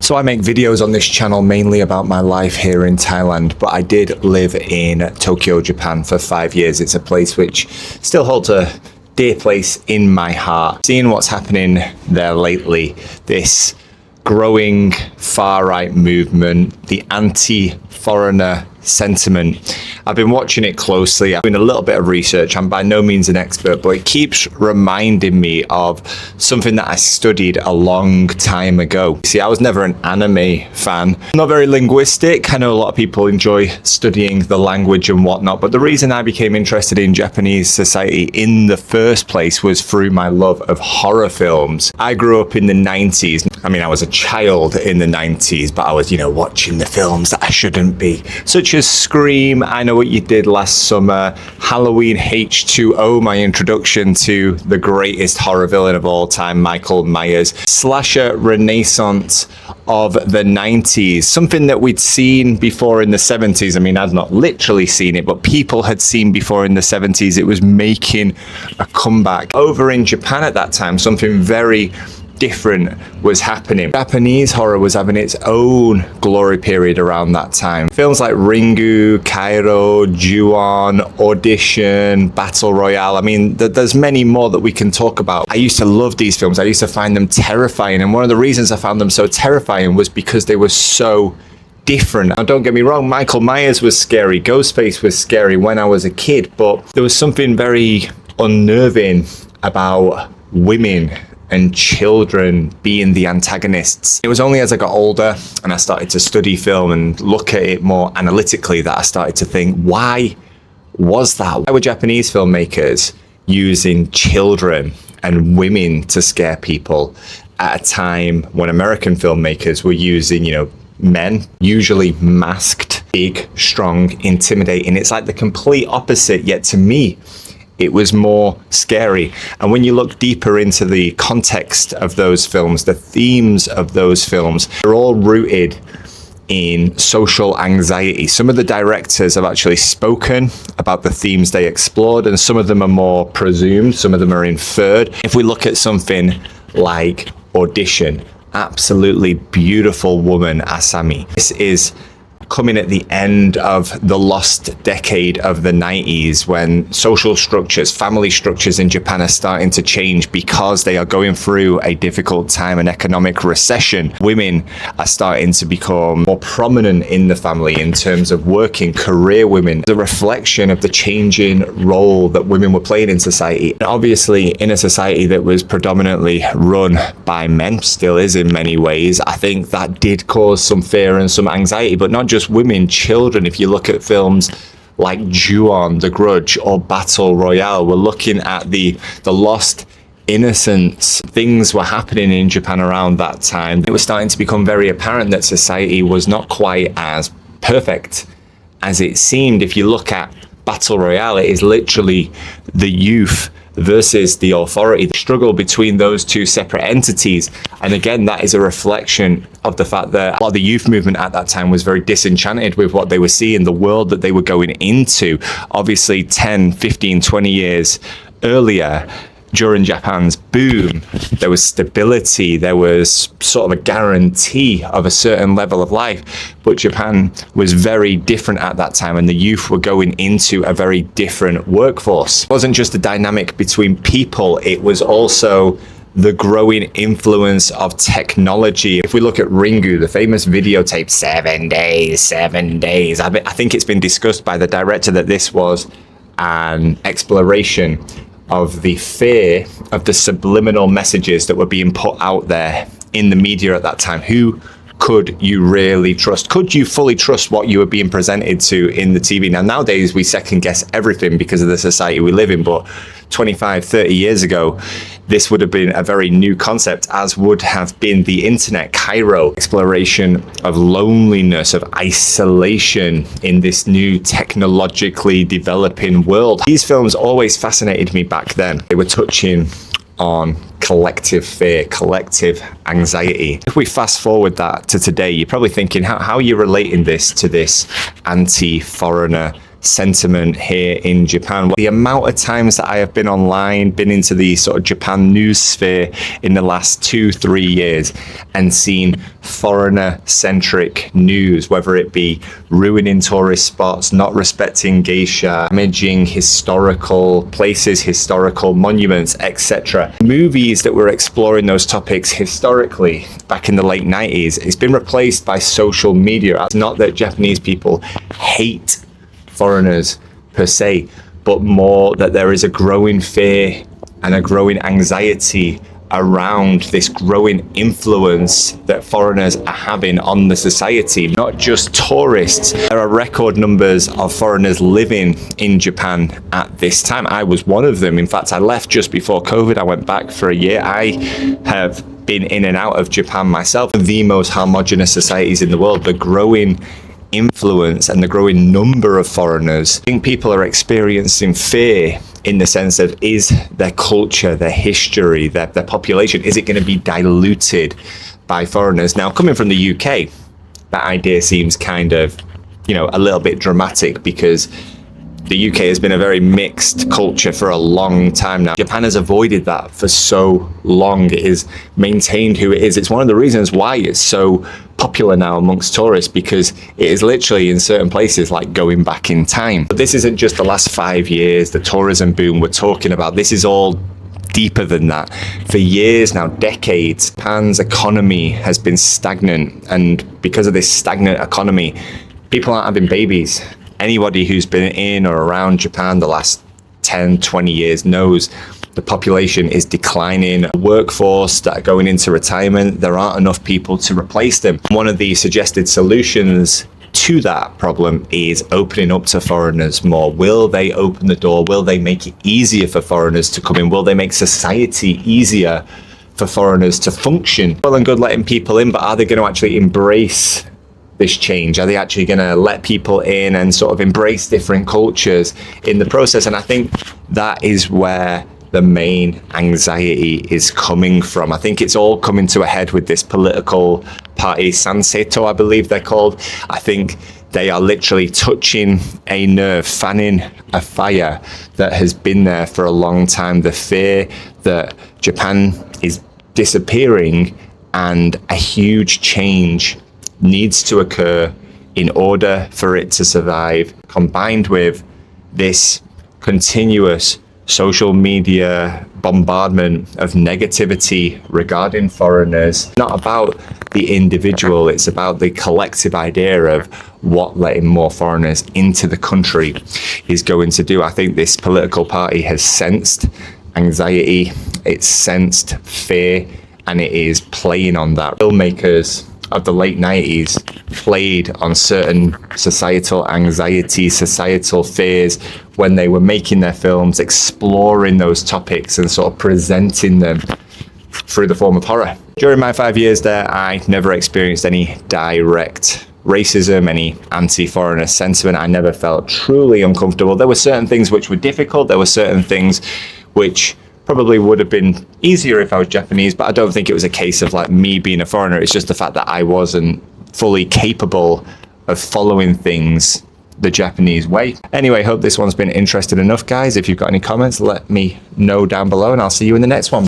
So I make videos on this channel mainly about my life here in Thailand, but I did live in Tokyo, Japan for 5 years. It's a place which still holds a dear place in my heart. Seeing what's happening there lately, this growing far-right movement, the anti-foreigner sentiment. I've been watching it closely. I've been a little bit of research. I'm by no means an expert, but it keeps reminding me of something that I studied a long time ago. See, I was never an anime fan. I'm not very linguistic. I know a lot of people enjoy studying the language and whatnot, but the reason I became interested in Japanese society in the first place was through my love of horror films. I grew up in the 90s. I mean, I was a child in the 90s, but I was, watching the films that I shouldn't be, such as Scream, I Know What You Did Last Summer, Halloween H2O, my introduction to the greatest horror villain of all time, Michael Myers, slasher renaissance of the 90s, something that we'd seen before in the 70s. I mean, I've not literally seen it, but people had seen before in the 70s. It was making a comeback. Over in Japan at that time, something very different was happening. Japanese horror was having its own glory period around that time. Films like Ringu, Kairo, Royale, Audition, Battle Royale. I mean, there's many more that we can talk about. I used to love these films. I used to find them terrifying. And one of the reasons I found them so terrifying was because they were so different. Now, don't get me wrong, Michael Myers was scary. Ghostface was scary when I was a kid, but there was something very unnerving about women and children being the antagonists. It was only as I got older and I started to study film and look at it more analytically that I started to think, why was that? Why were Japanese filmmakers using children and women to scare people at a time when American filmmakers were using, men, usually masked, big, strong, intimidating? It's like the complete opposite, yet to me, it was more scary. And when you look deeper into the context of those films, the themes of those films, they're all rooted in social anxiety. Some of the directors have actually spoken about the themes they explored, and some of them are more presumed, some of them are inferred. If we look at something like Audition, absolutely beautiful woman, Asami. This is coming at the end of the lost decade of the 90s, when social structures, family structures in Japan are starting to change because they are going through a difficult time, an economic recession. Women are starting to become more prominent in the family in terms of working career women, the reflection of the changing role that women were playing in society. And obviously, in a society that was predominantly run by men, still is in many ways, I think that did cause some fear and some anxiety, but not just women, children. If you look at films like Ju-on, The Grudge, or Battle Royale, we're looking at the lost innocence. Things were happening in Japan around that time. It was starting to become very apparent that society was not quite as perfect as it seemed. If you look at Battle Royale, it is literally the youth versus the authority, the struggle between those two separate entities. And again, that is a reflection of the fact that a lot of the youth movement at that time was very disenchanted with what they were seeing, the world that they were going into. Obviously 10, 15, 20 years earlier, during Japan's boom, there was stability, there was sort of a guarantee of a certain level of life. But Japan was very different at that time, and the youth were going into a very different workforce. It wasn't just a dynamic between people, it was also the growing influence of technology. If we look at Ringu, the famous videotape, 7 days, 7 days, I think it's been discussed by the director that this was an exploration of the fear of the subliminal messages that were being put out there in the media at that time. Who could you really trust? Could you fully trust what you were being presented to in the TV? Now, nowadays, we second guess everything because of the society we live in, but 25, 30 years ago, this would have been a very new concept, as would have been the internet. Kairo, exploration of loneliness, of isolation in this new technologically developing world. These films always fascinated me back then. They were touching on collective fear, collective anxiety. If we fast forward that to today, you're probably thinking, how are you relating this to this anti-foreigner sentiment here in Japan. The amount of times that I have been online, been into the sort of Japan news sphere in the last 2-3 years and seen foreigner-centric news, whether it be ruining tourist spots, not respecting geisha, damaging historical places, historical monuments, etc. Movies that were exploring those topics historically back in the late 90s, it's been replaced by social media. It's not that Japanese people hate foreigners per se, but more that there is a growing fear and a growing anxiety around this growing influence that foreigners are having on the society. Not just tourists. There are record numbers of foreigners living in Japan at this time. I was one of them. In fact, I left just before COVID. I went back for a year. I have been in and out of Japan myself. The most homogenous societies in the world. The growing influence and the growing number of foreigners. I think people are experiencing fear in the sense of, is their culture, their history, their population, is it going to be diluted by foreigners? Now, coming from the UK, that idea seems kind of, a little bit dramatic, because the UK has been a very mixed culture for a long time now. Japan has avoided that for so long. It has maintained who it is. It's one of the reasons why it's so popular now amongst tourists, because it is literally in certain places like going back in time. But this isn't just the last 5 years, the tourism boom we're talking about. This is all deeper than that. For years now, decades, Japan's economy has been stagnant. And because of this stagnant economy, people aren't having babies. Anybody who's been in or around Japan the last 10, 20 years knows the population is declining. The workforce that are going into retirement, there aren't enough people to replace them. One of the suggested solutions to that problem is opening up to foreigners more. Will they open the door? Will they make it easier for foreigners to come in? Will they make society easier for foreigners to function? Well and good letting people in, but are they going to actually embrace this change? Are they actually going to let people in and sort of embrace different cultures in the process? And I think that is where the main anxiety is coming from. I think it's all coming to a head with this political party, Sanseto, I believe they're called. I think they are literally touching a nerve, fanning a fire that has been there for a long time. The fear that Japan is disappearing and a huge change needs to occur in order for it to survive, combined with this continuous social media bombardment of negativity regarding foreigners. Not about the individual, it's about the collective idea of what letting more foreigners into the country is going to do. I think this political party has sensed anxiety, it's sensed fear, and it is playing on that. Filmmakers of the late 90s played on certain societal anxieties, societal fears when they were making their films, exploring those topics and sort of presenting them through the form of horror. During my 5 years there, I never experienced any direct racism, any anti-foreigner sentiment. I never felt truly uncomfortable. There were certain things which were difficult. There were certain things which probably would have been easier if I was Japanese, but I don't think it was a case of like me being a foreigner. It's just the fact that I wasn't fully capable of following things the Japanese way. Anyway, hope this one's been interesting enough, guys. If you've got any comments, let me know down below, and I'll see you in the next one.